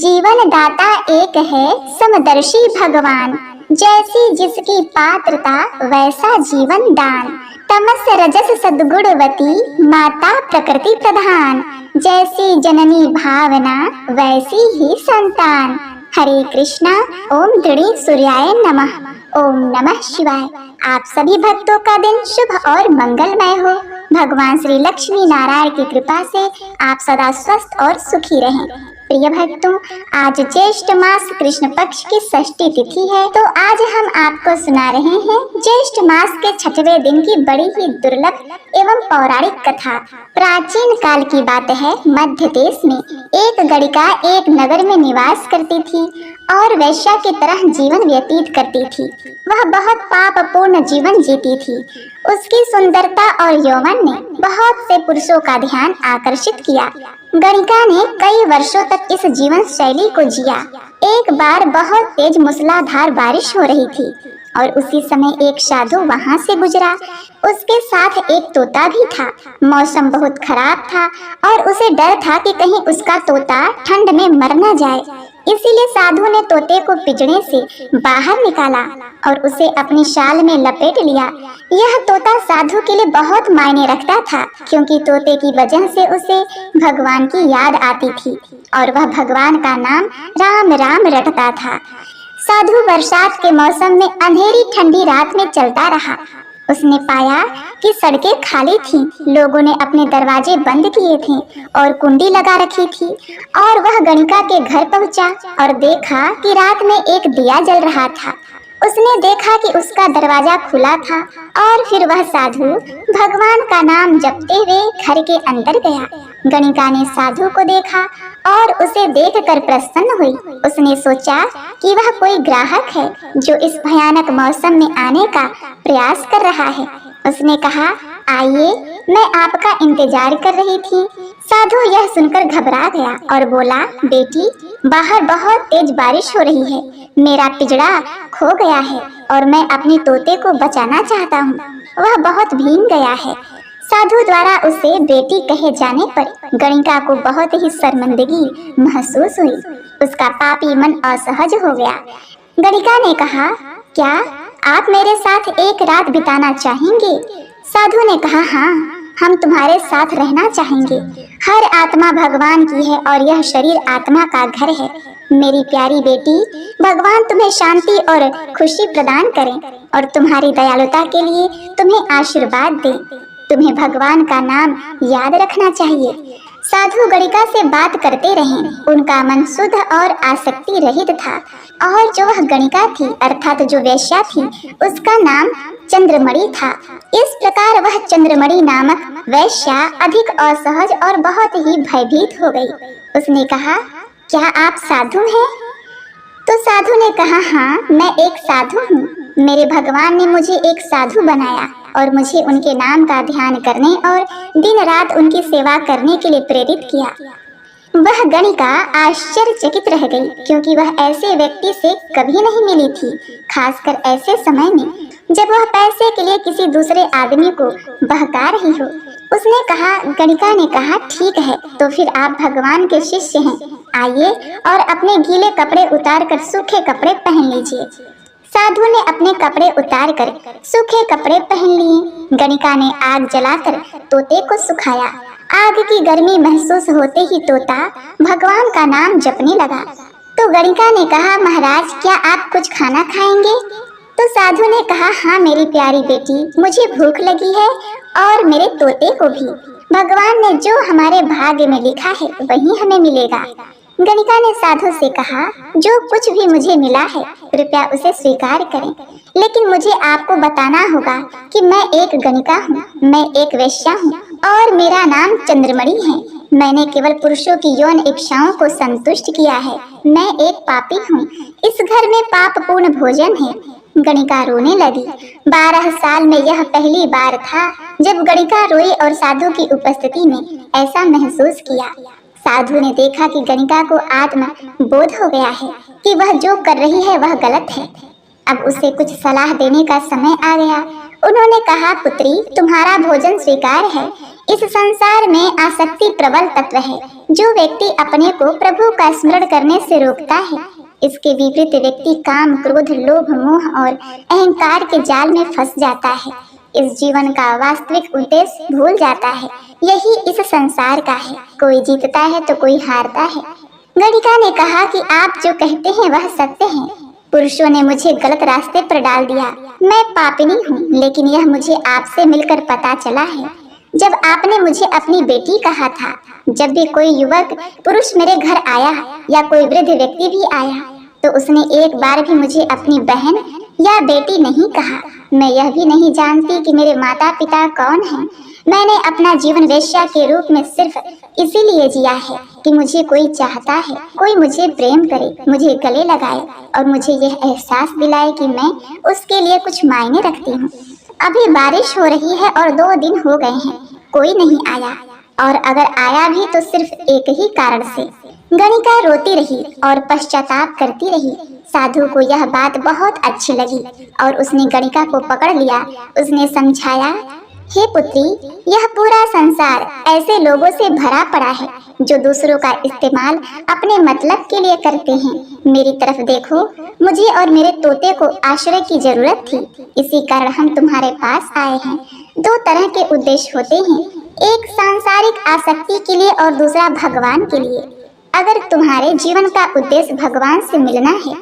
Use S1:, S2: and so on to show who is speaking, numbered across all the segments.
S1: जीवन दाता एक है समदर्शी भगवान, जैसी जिसकी पात्रता वैसा जीवन दान। तमस रजस सद्गुणवती माता प्रकृति प्रधान, जैसी जननी भावना वैसी ही संतान। हरे कृष्णा। ओम दृढ़ सूर्याय नमः। ओम नमः शिवाय। आप सभी भक्तों का दिन शुभ और मंगलमय हो। भगवान श्री लक्ष्मी नारायण की कृपा से आप सदा स्वस्थ और सुखी रहें। प्रिय भक्तों, आज ज्येष्ठ मास कृष्ण पक्ष की षष्ठी तिथि है, तो आज हम आपको सुना रहे हैं ज्येष्ठ मास के छठवें दिन की बड़ी ही दुर्लभ एवं पौराणिक कथा। प्राचीन काल की बात है, मध्य देश में एक गणिका एक नगर में निवास करती थी और वैश्या की तरह जीवन व्यतीत करती थी। वह बहुत पापपूर्ण जीवन जीती थी। उसकी सुंदरता और यौवन ने बहुत से पुरुषों का ध्यान आकर्षित किया। गणिका ने कई वर्षों तक इस जीवन शैली को जिया। एक बार बहुत तेज मूसलाधार बारिश हो रही थी और उसी समय एक साधु वहां से गुजरा। उसके साथ एक तोता भी था। मौसम बहुत खराब था और उसे डर था कि कहीं उसका तोता ठंड में मर न जाए। इसीलिए साधु ने तोते को पिंजरे से बाहर निकाला और उसे अपनी शाल में लपेट लिया। यह तोता साधु के लिए बहुत मायने रखता था, क्योंकि तोते की वजह से उसे भगवान की याद आती थी और वह भगवान का नाम राम राम रटता था। साधु बरसात के मौसम में अंधेरी ठंडी रात में चलता रहा। उसने पाया कि सड़कें खाली थीं, लोगों ने अपने दरवाजे बंद किए थे और कुंडी लगा रखी थी। और वह गणिका के घर पहुंचा और देखा कि रात में एक दिया जल रहा था। उसने देखा कि उसका दरवाजा खुला था और फिर वह साधु भगवान का नाम जपते हुए घर के अंदर गया। गणिका ने साधु को देखा और उसे देखकर प्रसन्न हुई। उसने सोचा कि वह कोई ग्राहक है जो इस भयानक मौसम में आने का प्रयास कर रहा है। उसने कहा, आइए, मैं आपका इंतजार कर रही थी। साधु यह सुनकर घबरा गया और बोला, बेटी, बाहर बहुत तेज बारिश हो रही है। मेरा पिंजरा खो गया है और मैं अपने तोते को बचाना चाहता हूँ। वह बहुत भीग गया है। साधु द्वारा उसे बेटी कहे जाने पर गणिका को बहुत ही शर्मिंदगी महसूस हुई। उसका पापी मन असहज हो गया। गणिका ने कहा, क्या आप मेरे साथ एक रात बिताना चाहेंगे? साधु ने कहा, हाँ, हम तुम्हारे साथ रहना चाहेंगे। हर आत्मा भगवान की है और यह शरीर आत्मा का घर है। मेरी प्यारी बेटी, भगवान तुम्हें शांति और खुशी प्रदान करें और तुम्हारी दयालुता के लिए तुम्हें आशीर्वाद दें। तुम्हें भगवान का नाम याद रखना चाहिए। साधु गणिका से बात करते रहे। उनका मन शुद्ध और आसक्ति रहित था और जो वह गणिका थी, अर्थात जो वेश्या थी, उसका नाम चंद्रमणि था। इस प्रकार वह चंद्रमणि नामक वेश्या अधिक असहज और बहुत ही भयभीत हो गई। उसने कहा, क्या आप साधु हैं? तो साधु ने कहा, हाँ, मैं एक साधु हूँ। मेरे भगवान ने मुझे एक साधु बनाया और मुझे उनके नाम का ध्यान करने और दिन रात उनकी सेवा करने के लिए प्रेरित किया। वह गणिका आश्चर्यचकित रह गई, क्योंकि वह ऐसे व्यक्ति से कभी नहीं मिली थी, खासकर ऐसे समय में जब वह पैसे के लिए किसी दूसरे आदमी को बहका रही हो। उसने कहा, गणिका ने कहा, ठीक है, तो फिर आप भगवान के शिष्य हैं। आइए और अपने गीले कपड़े उतार कर सूखे कपड़े पहन लीजिए। साधु ने अपने कपड़े उतार कर सूखे कपड़े पहन लिए। गणिका ने आग जलाकर तोते को सुखाया। आग की गर्मी महसूस होते ही तोता भगवान का नाम जपने लगा। तो गणिका ने कहा, महाराज, क्या आप कुछ खाना खाएंगे? तो साधु ने कहा, हाँ मेरी प्यारी बेटी, मुझे भूख लगी है और मेरे तोते को भी। भगवान ने जो हमारे भाग्य में लिखा है वही हमें मिलेगा। गणिका ने साधु से कहा, जो कुछ भी मुझे मिला है कृपया उसे स्वीकार करें, लेकिन मुझे आपको बताना होगा कि मैं एक गणिका हूँ, मैं एक वेश्या हूँ और मेरा नाम चंद्रमणि है। मैंने केवल पुरुषों की यौन इच्छाओं को संतुष्ट किया है। मैं एक पापी हूँ। इस घर में पापपूर्ण भोजन है। गणिका रोने लगी। 12 साल में यह पहली बार था जब गणिका रोई और साधु की उपस्थिति में ऐसा महसूस किया। साधु ने देखा कि गणिका को आत्म बोध हो गया है कि वह जो कर रही है वह गलत है। अब उसे कुछ सलाह देने का समय आ गया। उन्होंने कहा, पुत्री, तुम्हारा भोजन स्वीकार है। इस संसार में आसक्ति प्रबल तत्व है, जो व्यक्ति अपने को प्रभु का स्मरण करने से रोकता है। इसके विपरीत व्यक्ति काम, क्रोध, लोभ, मोह और अहंकार के जाल में फंस जाता है। इस जीवन का वास्तविक उद्देश्य भूल जाता है। यही इस संसार का है। कोई जीतता है तो कोई हारता है। गणिका ने कहा कि आप जो कहते हैं वह सत्य है। पुरुषों ने मुझे गलत रास्ते पर डाल दिया। मैं पापिनी हूँ, लेकिन यह मुझे आपसे मिलकर पता चला है। जब आपने मुझे अपनी बेटी कहा था, जब भी कोई युवक पुरुष मेरे घर आया या कोई वृद्ध व्यक्ति भी आया, तो उसने एक बार भी मुझे अपनी बहन या बेटी नहीं कहा। मैं यह भी नहीं जानती कि मेरे माता पिता कौन हैं। मैंने अपना जीवन वेश्या के रूप में सिर्फ इसीलिए जिया है कि मुझे कोई चाहता है, कोई मुझे प्रेम करे, मुझे गले लगाए और मुझे यह एहसास दिलाए कि मैं उसके लिए कुछ मायने रखती हूँ। अभी बारिश हो रही है और 2 दिन हो गए हैं, कोई नहीं आया, और अगर आया भी तो सिर्फ एक ही कारण से। गणिका रोती रही और पश्चाताप करती रही। साधु को यह बात बहुत अच्छी लगी और उसने गणिका को पकड़ लिया। उसने समझाया, हे पुत्री, यह पूरा संसार ऐसे लोगों से भरा पड़ा है जो दूसरों का इस्तेमाल अपने मतलब के लिए करते हैं। मेरी तरफ देखो, मुझे और मेरे तोते को आश्रय की जरूरत थी, इसी कारण हम तुम्हारे पास आए हैं। 2 तरह के उद्देश्य होते हैं, एक सांसारिक आसक्ति के लिए और दूसरा भगवान के लिए। अगर तुम्हारे जीवन का उद्देश्य भगवान से मिलना है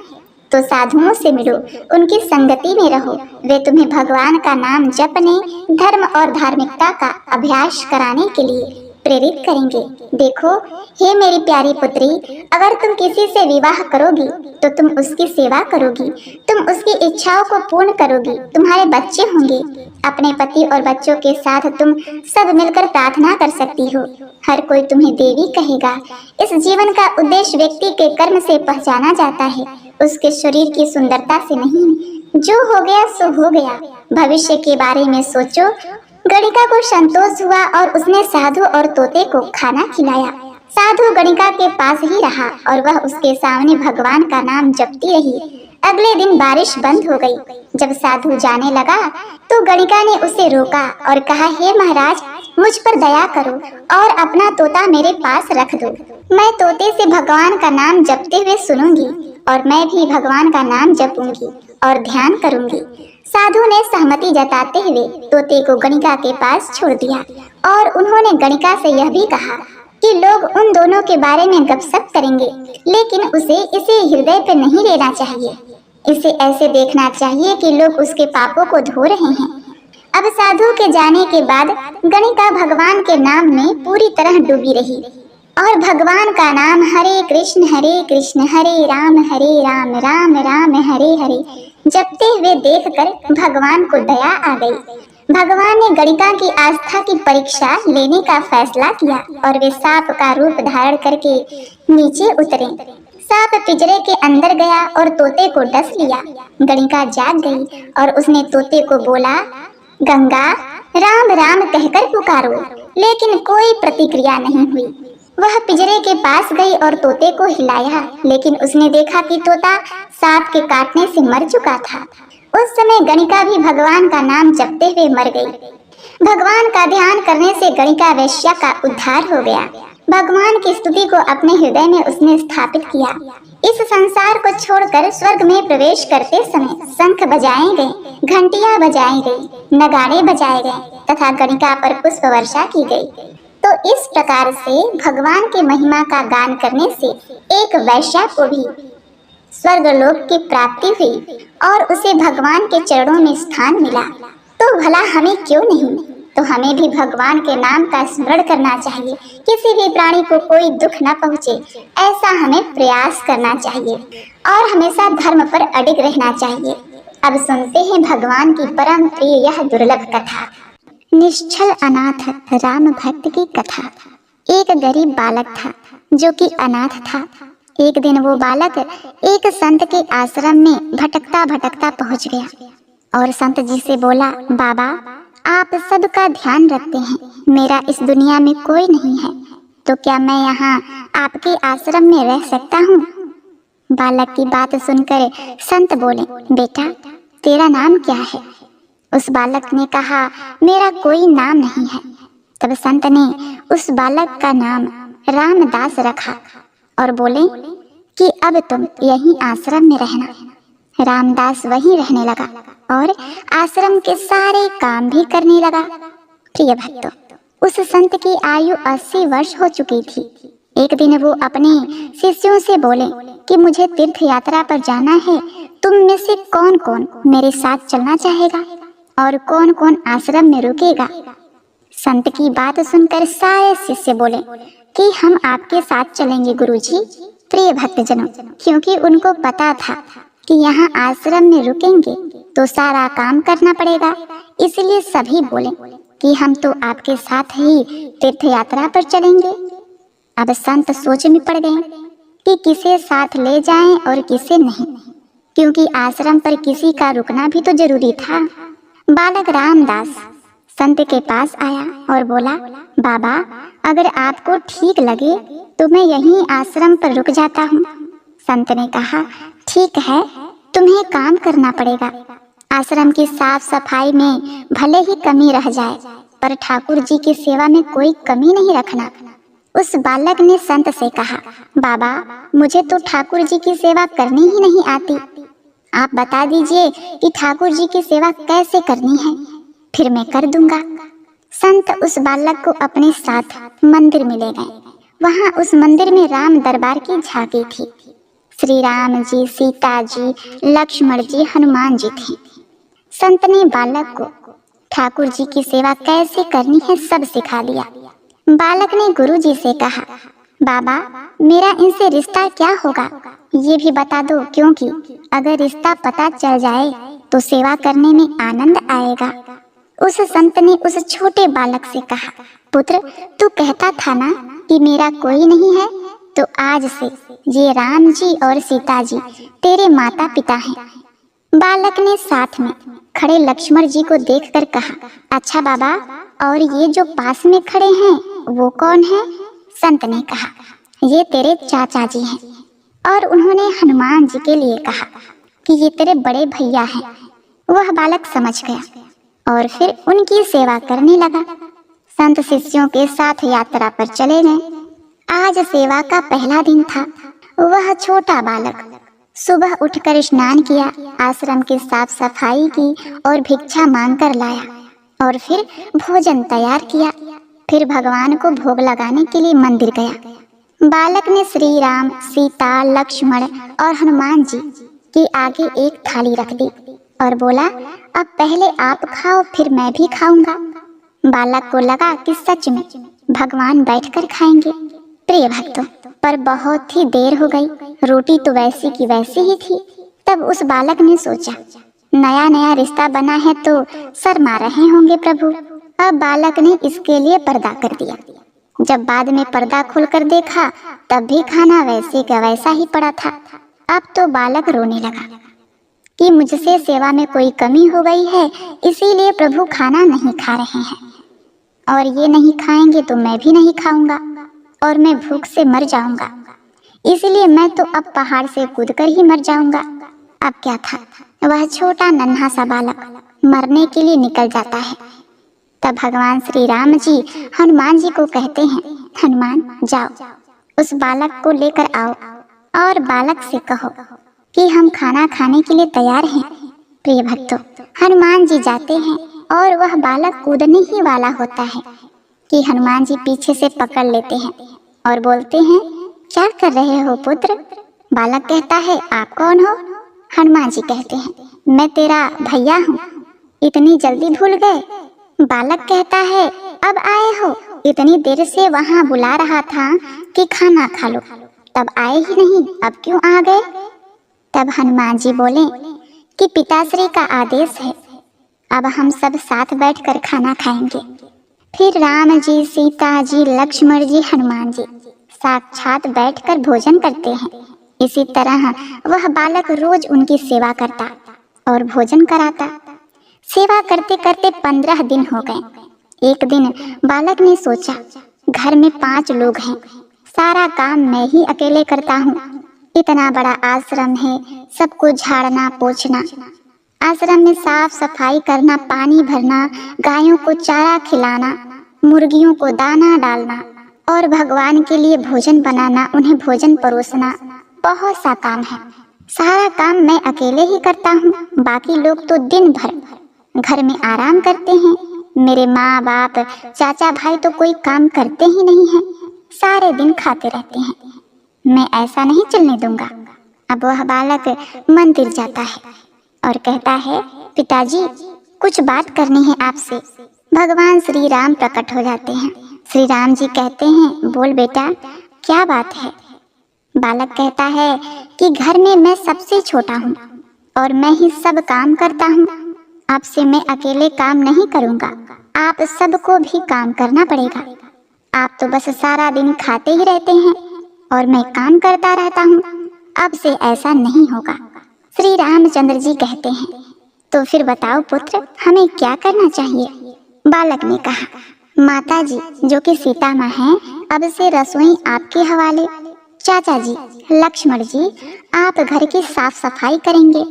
S1: तो साधुओं से मिलो, उनकी संगति में रहो। वे तुम्हें भगवान का नाम जपने, धर्म और धार्मिकता का अभ्यास कराने के लिए प्रेरित करेंगे। देखो, हे मेरी प्यारी पुत्री, अगर तुम किसी से विवाह करोगी तो तुम उसकी सेवा करोगी, तुम उसकी इच्छाओं को पूर्ण करोगी, तुम्हारे बच्चे होंगे। अपने पति और बच्चों के साथ तुम सब मिलकर प्रार्थना कर सकती हो। हर कोई तुम्हें देवी कहेगा। इस जीवन का उद्देश्य व्यक्ति के कर्म से पहचाना जाता है, उसके शरीर की सुंदरता से नहीं। जो हो गया सो हो गया, भविष्य के बारे में सोचो। गणिका को संतोष हुआ और उसने साधु और तोते को खाना खिलाया। साधु गणिका के पास ही रहा और वह उसके सामने भगवान का नाम जपती रही। अगले दिन बारिश बंद हो गई। जब साधु जाने लगा तो गणिका ने उसे रोका और कहा, हे महाराज, मुझ पर दया करो और अपना तोता मेरे पास रख दो। मैं तोते से भगवान का नाम जपते हुए सुनूंगी और मैं भी भगवान का नाम जपूंगी और ध्यान करूंगी। साधु ने सहमति जताते हुए तोते को गणिका के पास छोड़ दिया और उन्होंने गणिका से यह भी कहा कि लोग उन दोनों के बारे में गपशप करेंगे, लेकिन इसे हृदय पर नहीं लेना चाहिए। इसे ऐसे देखना चाहिए कि लोग उसके पापों को धो रहे हैं। अब साधु के जाने के बाद गणिका भगवान के नाम में पूरी तरह डूबी रही और भगवान का नाम हरे कृष्ण हरे राम राम राम हरे हरे जपते हुए देखकर भगवान को दया आ गई। भगवान ने गणिका की आस्था की परीक्षा लेने का फैसला किया और वे सांप का रूप धारण करके नीचे उतरे। सांप पिंजरे के अंदर गया और तोते को डस लिया। गणिका जाग गई और उसने तोते को बोला, गंगा राम राम कहकर पुकारो, लेकिन कोई प्रतिक्रिया नहीं हुई। वह पिंजरे के पास गई और तोते को हिलाया, लेकिन उसने देखा कि तोता सांप के काटने से मर चुका था। उस समय गणिका भी भगवान का नाम जपते हुए मर गई। भगवान का ध्यान करने से गणिका वेश्या का उद्धार हो गया। भगवान की स्तुति को अपने हृदय में उसने स्थापित किया। इस संसार को छोड़कर स्वर्ग में प्रवेश करते समय शंख बजाए गए, घंटियां बजाई गई, नगाड़े बजाए गए तथा गणिका पर पुष्प वर्षा की गई। तो इस प्रकार से भगवान की महिमा का गान करने से एक वैश्या को भी स्वर्गलोक की प्राप्ति हुई और उसे भगवान के चरणों में स्थान मिला। तो भला हमें क्यों नहीं? तो हमें भी भगवान के नाम का स्मरण करना चाहिए। किसी भी प्राणी को कोई दुख न पहुँचे, ऐसा हमें प्रयास करना चाहिए और हमेशा धर्म पर अडिग रहना चाहिए। अब सुनते हैं भगवान की परम प्रिय यह दुर्लभ कथा, निश्चल अनाथ राम भक्त की कथा। एक गरीब बालक था जो कि अनाथ था। एक दिन वो बालक एक संत के आश्रम में भटकता भटकता पहुंच गया और संत जी से बोला, बाबा, आप सबका ध्यान रखते हैं, मेरा इस दुनिया में कोई नहीं है, तो क्या मैं यहाँ आपके आश्रम में रह सकता हूँ? बालक की बात सुनकर संत बोले, बेटा, तेरा नाम क्या है? उस बालक ने कहा, मेरा कोई नाम नहीं है। तब संत ने उस बालक का नाम रामदास रखा और बोले कि अब तुम यहीं आश्रम में रहना। रामदास वहीं रहने लगा और आश्रम के सारे काम भी करने लगा। प्रिय भक्तों, उस संत की आयु 80 वर्ष हो चुकी थी। एक दिन वो अपने शिष्यों से बोले कि मुझे तीर्थ यात्रा पर जाना है, तुम में से कौन कौन मेरे साथ चलना चाहेगा और कौन कौन आश्रम में रुकेगा। संत की बात सुनकर सारे शिष्य बोले कि हम आपके साथ चलेंगे गुरुजी। प्रिय भक्तजनों, क्योंकि उनको पता था कि यहाँ आश्रम में रुकेंगे तो सारा काम करना पड़ेगा, इसलिए सभी बोले कि हम तो आपके साथ ही तीर्थ यात्रा पर चलेंगे। अब संत सोच में पड़ गए कि किसे साथ ले जाएं और किसे नहीं, क्योंकि आश्रम पर किसी का रुकना भी तो जरूरी था। बालक रामदास संत के पास आया और बोला, बाबा अगर आपको ठीक लगे तो मैं यहीं आश्रम पर रुक जाता हूँ। संत ने कहा, ठीक है, तुम्हें काम करना पड़ेगा। आश्रम की साफ सफाई में भले ही कमी रह जाए, पर ठाकुर जी की सेवा में कोई कमी नहीं रखना। उस बालक ने संत से कहा, बाबा मुझे तो ठाकुर जी की सेवा करनी ही नहीं आती, आप बता दीजिए कि ठाकुर जी की सेवा कैसे करनी है, फिर मैं कर दूंगा। संत उस बालक को अपने साथ मंदिर में ले गए। वहां उस मंदिर में राम दरबार की झांकी थी। श्री राम जी, सीता जी, लक्ष्मण जी, हनुमान जी थे। संत ने बालक को ठाकुर जी की सेवा कैसे करनी है सब सिखा दिया। बालक ने गुरु जी से कहा, बाबा मेरा इनसे रिश्ता क्या होगा ये भी बता दो, क्योंकि अगर रिश्ता पता चल जाए तो सेवा करने में आनंद आएगा। उस संत ने उस छोटे बालक से कहा, पुत्र तू कहता था ना कि मेरा कोई नहीं है, तो आज से ये राम जी और सीता जी तेरे माता पिता हैं। बालक ने साथ में खड़े लक्ष्मण जी को देखकर कहा, अच्छा बाबा, और ये जो पास में खड़े हैं वो कौन है? संत ने कहा, ये तेरे चाचा जी हैं। और उन्होंने हनुमान जी के लिए कहा कि ये तेरे बड़े भैया हैं। वह बालक समझ गया और फिर उनकी सेवा करने लगा। संत शिष्यों के साथ यात्रा पर चले गए। आज सेवा का पहला दिन था। वह छोटा बालक सुबह उठकर स्नान किया, आश्रम की साफ सफाई की और भिक्षा मांग कर लाया और फिर भोजन तैयार किया। फिर भगवान को भोग लगाने के लिए मंदिर गया। बालक ने श्री राम, सीता, लक्ष्मण और हनुमान जी के आगे एक थाली रख दी और बोला, अब पहले आप खाओ फिर मैं भी खाऊंगा। बालक को लगा कि सच में भगवान बैठकर खाएंगे। प्रिय भक्तों, पर बहुत ही देर हो गई, रोटी तो वैसी की वैसी ही थी। तब उस बालक ने सोचा, नया नया रिश्ता बना है तो शर्मा रहे होंगे प्रभु। अब बालक ने इसके लिए पर्दा कर दिया। जब बाद में पर्दा खोलकर देखा तब भी खाना वैसे का वैसा ही पड़ा था। अब तो बालक रोने लगा कि मुझसे सेवा में कोई कमी हो गई है, इसीलिए प्रभु खाना नहीं खा रहे हैं, और ये नहीं खाएंगे तो मैं भी नहीं खाऊंगा और मैं भूख से मर जाऊंगा, इसलिए मैं तो अब पहाड़ से कूदकर ही मर जाऊंगा। अब क्या था, वह छोटा नन्हा सा बालक मरने के लिए निकल जाता है। तब भगवान श्री राम जी हनुमान जी को कहते हैं, हनुमान जाओ उस बालक को लेकर आओ और बालक से कहो कि हम खाना खाने के लिए तैयार हैं। प्रिय भक्तों, हनुमान जी जाते हैं और वह बालक कूदने ही वाला होता है कि हनुमान जी पीछे से पकड़ लेते हैं और बोलते हैं, क्या कर रहे हो पुत्र? बालक कहता है, आप कौन हो? हनुमान जी कहते हैं, मैं तेरा भैया हूँ। इतनी जल्दी भूल गए? बालक कहता है, अब आए हो? इतनी देर से वहाँ बुला रहा था कि खाना खा लो, तब आए ही नहीं, अब क्यों आ गए? तब हनुमान जी बोले कि पिताश्री का आदेश है, अब हम सब साथ बैठकर खाना खाएंगे। फिर राम जी, सीता जी, लक्ष्मण जी, हनुमान जी साक्षात बैठकर भोजन करते हैं। इसी तरह वह बालक रोज उनकी सेवा करता और भोजन कराता। सेवा करते करते 15 दिन हो गए। एक दिन बालक ने सोचा, घर में 5 लोग हैं, सारा काम मैं ही अकेले करता हूँ, इतना बड़ा आश्रम है, सबको झाड़ना पोछना, आश्रम में साफ सफाई करना, पानी भरना, गायों को चारा खिलाना, मुर्गियों को दाना डालना और भगवान के लिए भोजन बनाना, उन्हें भोजन परोसना, बहुत सा काम है। सारा काम मैं अकेले ही करता हूँ। बाकी लोग तो दिन भर घर में आराम करते हैं। मेरे माँ बाप, चाचा भाई तो कोई काम करते ही नहीं है, सारे दिन खाते रहते हैं। मैं ऐसा नहीं चलने दूंगा। अब वह बालक मंदिर जाता है और कहता है, पिताजी कुछ बात करनी है आपसे। भगवान श्री राम प्रकट हो जाते हैं। श्री राम जी कहते हैं, बोल बेटा, क्या बात है। बालक कहता है कि घर में मैं सबसे छोटा हूँ और मैं ही सब काम करता हूँ। अब से मैं अकेले काम नहीं करूँगा, आप सबको भी काम करना पड़ेगा। आप तो बस सारा दिन खाते ही रहते हैं और मैं काम करता रहता हूँ। अब से ऐसा नहीं होगा। श्री रामचंद्र जी कहते हैं, तो फिर बताओ पुत्र, हमें क्या करना चाहिए। बालक ने कहा, माता जी जो कि सीता माँ हैं, अब से रसोई आपके हवाले। चाचा जी, लक्ष्मण जी, आप घर की साफ सफाई करेंगे।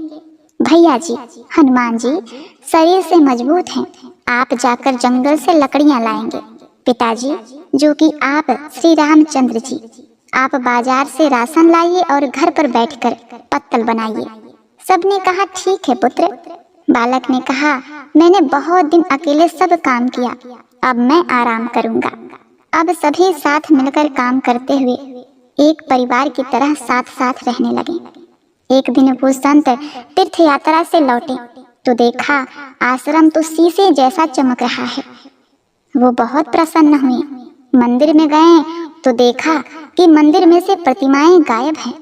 S1: भैया जी, हनुमान जी शरीर से मजबूत हैं, आप जाकर जंगल से लकड़ियां लाएंगे। पिताजी जो कि आप श्री रामचंद्र जी, आप बाजार से राशन लाइए और घर पर बैठकर पत्तल बनाइए। सबने कहा, ठीक है पुत्र। बालक ने कहा, मैंने बहुत दिन अकेले सब काम किया, अब मैं आराम करूंगा। अब सभी साथ मिलकर काम करते हुए एक परिवार की तरह साथ साथ रहने लगे। एक दिन वो संत तीर्थ यात्रा से लौटे तो देखा आश्रम तो शीशे जैसा चमक रहा है। वो बहुत प्रसन्न हुए। मंदिर में गए तो देखा कि मंदिर में से प्रतिमाएं गायब हैं।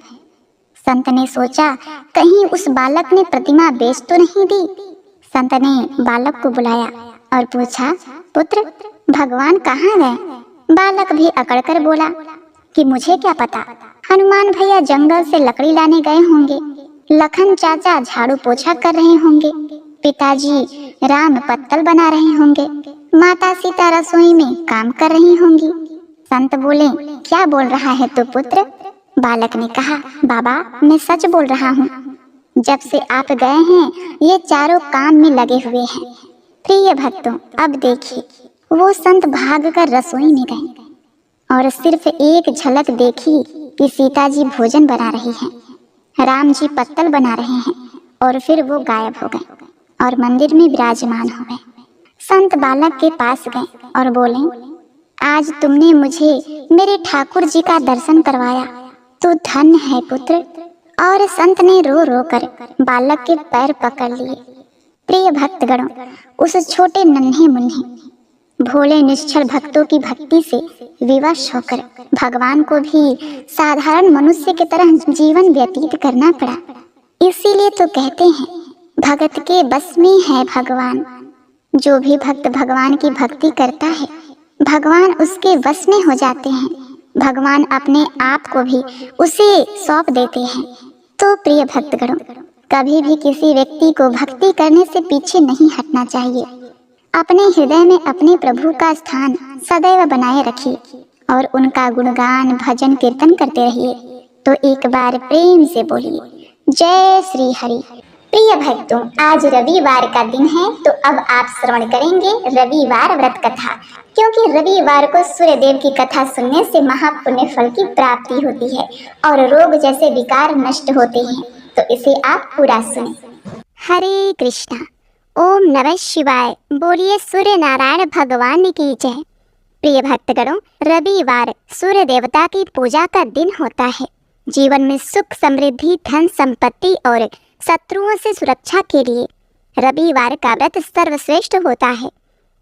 S1: संत ने सोचा, कहीं उस बालक ने प्रतिमा बेच तो नहीं दी। संत ने बालक को बुलाया और पूछा, पुत्र भगवान कहाँ गए। बालक भी अकड़कर बोला कि मुझे क्या पता, हनुमान भैया जंगल से लकड़ी लाने गए होंगे, लखन चाचा झाड़ू पोछा कर रहे होंगे, पिताजी राम पत्तल बना रहे होंगे, माता सीता रसोई में काम कर रही होंगी। संत बोले, क्या बोल रहा है तू पुत्र। बालक ने कहा, बाबा मैं सच बोल रहा हूँ, जब से आप गए हैं ये चारों काम में लगे हुए हैं। प्रिय भक्तों, अब देखिए, वो संत भागकर रसोई में गए और सिर्फ एक झलक देखी कि सीता जी भोजन बना रही हैं, राम जी पत्तल बना रहे हैं और फिर वो गायब हो गए और मंदिर में विराजमान हो गए। संत बालक के पास गए और बोले, आज तुमने मुझे मेरे ठाकुर जी का दर्शन करवाया, तू धन्य है पुत्र। और संत ने रो रो कर बालक के पैर पकड़ लिए। प्रिय भक्तगणों, उस छोटे नन्हे मुन्ने भोले निश्चल भक्तों की भक्ति से विवश होकर भगवान को भी साधारण मनुष्य की तरह जीवन व्यतीत करना पड़ा। इसीलिए तो कहते हैं, भगत के बस में है भगवान। जो भी भक्त भगवान की भक्ति करता है, भगवान उसके बस में हो जाते हैं। भगवान अपने आप को भी उसे सौंप देते हैं। तो प्रिय भक्तगणों, कभी भी किसी व्यक्ति को भक्ति करने से पीछे नहीं हटना चाहिए। अपने हृदय में अपने प्रभु का स्थान सदैव बनाए रखिए और उनका गुणगान भजन कीर्तन करते रहिए। तो एक बार प्रेम से बोलिए, जय श्री हरि। प्रिय भक्तों, आज रविवार का दिन है, तो अब आप श्रवण करेंगे रविवार व्रत कथा। क्योंकि रविवार को सूर्य देव की कथा सुनने से महापुण्य फल की प्राप्ति होती है और रोग जैसे विकार नष्ट होते हैं, तो इसे आप पूरा सुने। हरे कृष्णा, ओम नमः शिवाय। बोलिए सूर्य नारायण भगवान की जय। प्रिय भक्तगणों, रविवार सूर्य देवता की पूजा का दिन होता है। जीवन में सुख समृद्धि धन संपत्ति और शत्रुओं से सुरक्षा के लिए रविवार का व्रत सर्वश्रेष्ठ होता है।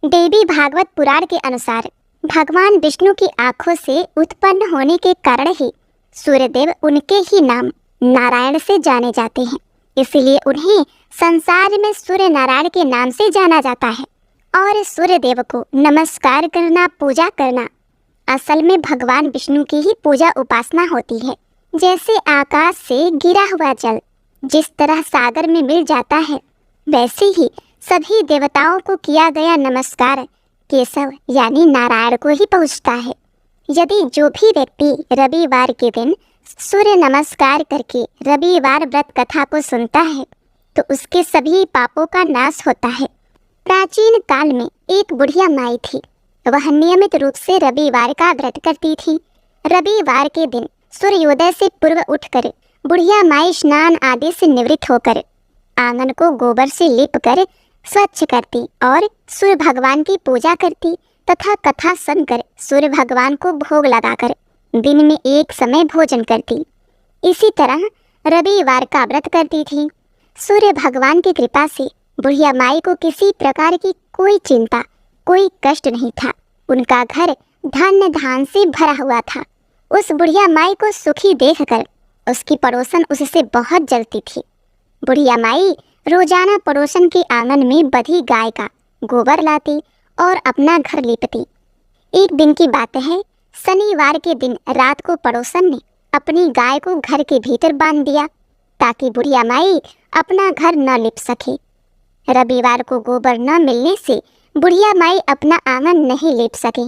S1: देवी भागवत पुराण के अनुसार भगवान विष्णु की आंखों से उत्पन्न होने के कारण ही सूर्यदेव उनके ही नाम नारायण से जाने जाते हैं। इसलिए उन्हें संसार में सूर्य नारायण के नाम से जाना जाता है। और सूर्य देव को नमस्कार करना, पूजा करना, असल में भगवान विष्णु की ही पूजा उपासना होती है। जैसे आकाश से गिरा हुआ जल जिस तरह सागर में मिल जाता है, वैसे ही सभी देवताओं को किया गया नमस्कार केशव यानी नारायण को ही पहुँचता है। यदि जो भी व्यक्ति रविवार के दिन सूर्य नमस्कार करके रविवार व्रत कथा को सुनता है, तो उसके सभी पापों का नाश होता है। प्राचीन काल में एक बुढ़िया माई थी। वह नियमित रूप से रविवार का व्रत करती थी। रविवार के दिन सूर्योदय से पूर्व उठकर बुढ़िया माई स्नान आदि से निवृत्त होकर आंगन को गोबर से लीप कर स्वच्छ करती और सूर्य भगवान की पूजा करती तथा कथा सुनकर सूर्य भगवान को भोग लगाकर दिन में एक समय भोजन करती। इसी तरह रविवार का व्रत करती थी। सूर्य भगवान की कृपा से बुढ़िया माई को किसी प्रकार की कोई चिंता, कोई कष्ट नहीं था। उनका घर धन धान से भरा हुआ था। उस बुढ़िया माई को सुखी देखकर उसकी पड़ोसन उससे बहुत जलती थी। बुढ़िया माई रोजाना पड़ोसन के आंगन में बधी गाय का गोबर लाती और अपना घर लीपती। एक दिन की बात है, शनिवार के दिन रात को पड़ोसन ने अपनी गाय को घर के भीतर बांध दिया ताकि बुढ़िया माई अपना घर न लिप सके। रविवार को गोबर न मिलने से बुढ़िया माई अपना आंगन नहीं लिप सके।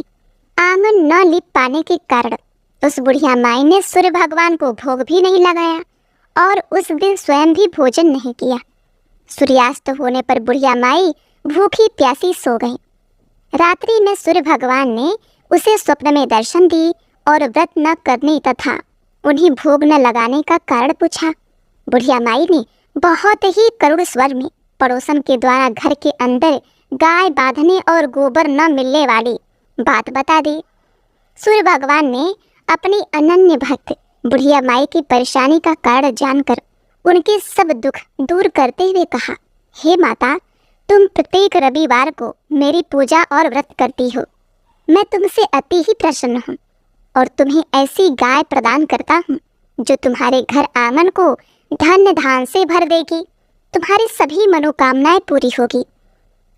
S1: आंगन न लिप पाने के कारण उस बुढ़िया माई ने सूर्य भगवान को भोग भी नहीं लगाया और उस दिन स्वयं भी भोजन नहीं किया। सूर्यास्त होने पर बुढ़िया माई भूखी प्यासी सो गई। रात्रि में सूर्य भगवान ने उसे स्वप्न में दर्शन दी और व्रत न करने तथा उन्हें भोग न लगाने का कारण पूछा। बुढ़िया माई ने बहुत ही करुण स्वर में पड़ोसन के द्वारा घर के अंदर गाय बांधने और गोबर न मिलने वाली बात बता दी। सूर्य भगवान ने अपनी अनन्य भक्त बुढ़िया माई की परेशानी का कारण जानकर उनके सब दुख दूर करते हुए कहा, हे माता, तुम प्रत्येक रविवार को मेरी पूजा और व्रत करती हो। मैं तुमसे अति ही प्रसन्न हूँ और तुम्हें ऐसी गाय प्रदान करता हूँ जो तुम्हारे घर आंगन को धन धान से भर देगी। तुम्हारी सभी मनोकामनाएं पूरी होगी।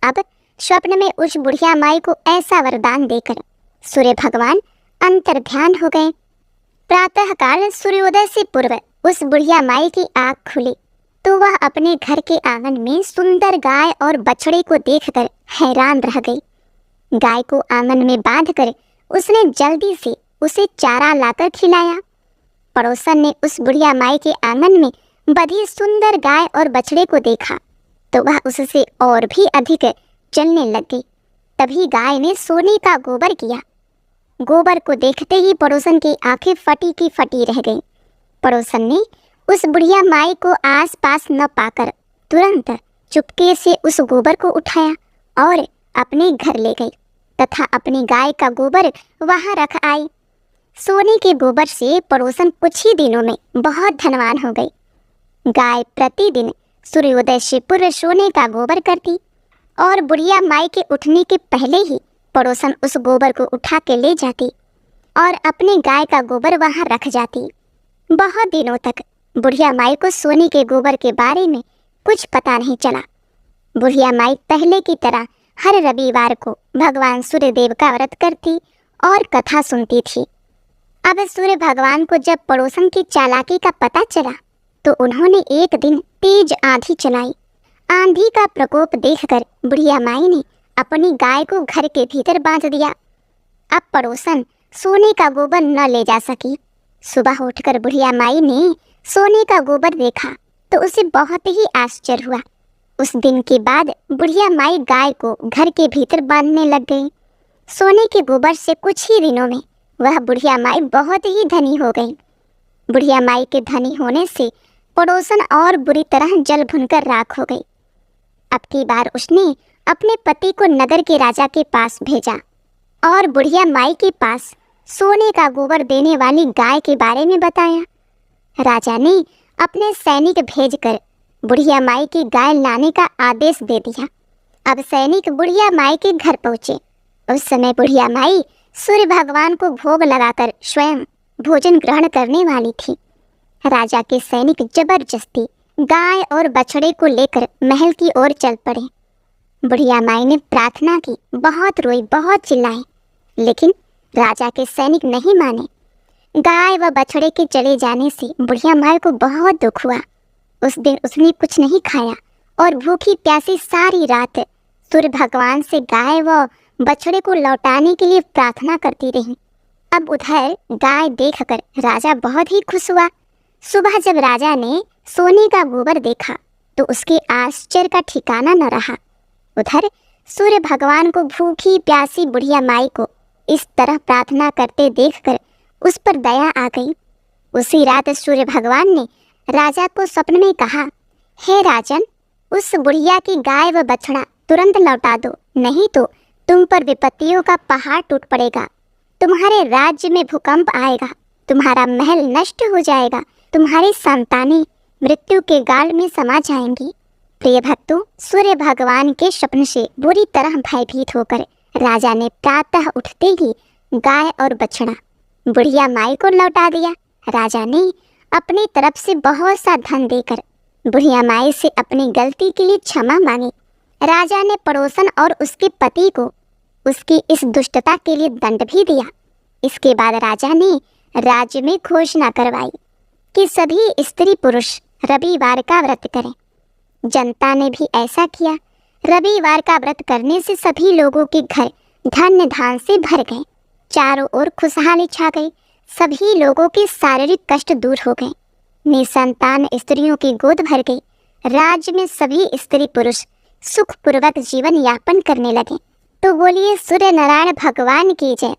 S1: अब स्वप्न में उस बुढ़िया माई को ऐसा वरदान देकर सूर्य भगवान अंतर्ध्यान हो गए। प्रातःकाल सूर्योदय से पूर्व उस बुढ़िया माई की आँख खुली तो वह अपने घर के आंगन में सुंदर गाय और बछड़े को देखकर हैरान रह गई। गाय को आंगन में बांधकर उसने जल्दी से उसे चारा लाकर खिलाया। पड़ोसन ने उस बुढ़िया माई के आंगन में बधी सुंदर गाय और बछड़े को देखा तो वह उससे और भी अधिक जलने लग गई। तभी गाय ने सोने का गोबर किया। गोबर को देखते ही पड़ोसन की आंखें फटी की फटी रह गईं। पड़ोसन ने उस बुढ़िया माई को आस पास न पाकर तुरंत चुपके से उस गोबर को उठाया और अपने घर ले गई तथा अपनी गाय का गोबर वहां रख आई। सोने के गोबर से पड़ोसन कुछ ही दिनों में बहुत धनवान हो गई। गाय प्रतिदिन सूर्योदय से पूर्व सोने का गोबर करती और बुढ़िया माई के उठने के पहले ही पड़ोसन उस गोबर को उठा के ले जाती और अपने गाय का गोबर वहां रख जाती। बहुत दिनों तक बुढ़िया माई को सोने के गोबर के बारे में कुछ पता नहीं चला। बुढ़िया माई पहले की तरह हर रविवार को भगवान सूर्यदेव का व्रत करती और कथा सुनती थी। अब सूर्य भगवान को जब पड़ोसन की चालाकी का पता चला तो उन्होंने एक दिन तेज आंधी चलाई। आंधी का प्रकोप देखकर बुढ़िया माई ने अपनी गाय को घर के भीतर बांध दिया। अब पड़ोसन सोने का गोबर न ले जा सकी। सुबह उठकर बुढ़िया माई ने सोने का गोबर देखा तो उसे बहुत ही आश्चर्य हुआ। उस दिन के बाद बुढ़िया माई गाय को घर के भीतर बांधने लग गई। सोने के गोबर से कुछ ही दिनों में वह बुढ़िया माई बहुत ही धनी हो गई। बुढ़िया माई के धनी होने से पड़ोसन और बुरी तरह जल भुनकर राख हो गई। अब की बार उसने अपने पति को नगर के राजा के पास भेजा और बुढ़िया माई के पास सोने का गोबर देने वाली गाय के बारे में बताया। राजा ने अपने सैनिक भेजकर बुढ़िया माई की गाय लाने का आदेश दे दिया। अब सैनिक बुढ़िया माई के घर पहुँचे। उस समय बुढ़िया माई सूर्य भगवान को भोग लगाकर स्वयं भोजन ग्रहण करने वाली थी। राजा के सैनिक जबरदस्ती गाय और बछड़े को लेकर महल की ओर चल पड़े। बुढ़िया माई ने प्रार्थना की, बहुत रोई, बहुत चिल्लाई, लेकिन राजा के सैनिक नहीं माने। गाय व बछड़े के चले जाने से बुढ़िया माई को बहुत दुख हुआ। उस दिन उसने कुछ नहीं खाया और भूखी प्यासी सारी रात सूर्य भगवान से गाय व बछड़े को लौटाने के लिए प्रार्थना करती रही। अब उधर गाय देखकर राजा बहुत ही खुश हुआ। सुबह जब राजा ने सोने का गोबर देखा तो उसके आश्चर्य का ठिकाना न रहा। उधर सूर्य भगवान को भूखी प्यासी बुढ़िया माई को इस तरह प्रार्थना करते देखकर उस पर दया आ गई। उसी रात सूर्य भगवान ने राजा को स्वप्न में कहा, हे राजन, उस बुढ़िया की गाय व बछड़ा तुरंत लौटा दो, नहीं तो तुम पर विपत्तियों का पहाड़ टूट पड़ेगा। तुम्हारे राज्य में भूकंप आएगा, तुम्हारा महल नष्ट हो जाएगा, तुम्हारी संतानें मृत्यु के गाल में समा जाएंगी। प्रिय भक्तों, सूर्य भगवान के स्वप्न से बुरी तरह भयभीत होकर राजा ने प्रातः उठते ही गाय और बछड़ा बुढ़िया माई को लौटा दिया। राजा ने अपनी तरफ से बहुत सा धन देकर बुढ़िया माई से अपनी गलती के लिए क्षमा मांगी। राजा ने पड़ोसन और उसके पति को उसकी इस दुष्टता के लिए दंड भी दिया। इसके बाद राजा ने राज्य में घोषणा करवाई कि सभी स्त्री पुरुष रविवार का व्रत करें। जनता ने भी ऐसा किया। रविवार का व्रत करने से सभी लोगों के घर धन्य धान से भर गए। चारों ओर खुशहाली छा गई। सभी लोगों के शारीरिक कष्ट दूर हो गए। निसंतान स्त्रियों की गोद भर गई। राज्य में सभी स्त्री पुरुष सुखपूर्वक जीवन यापन करने लगे। तो बोलिए सूर्य नारायण भगवान की जय।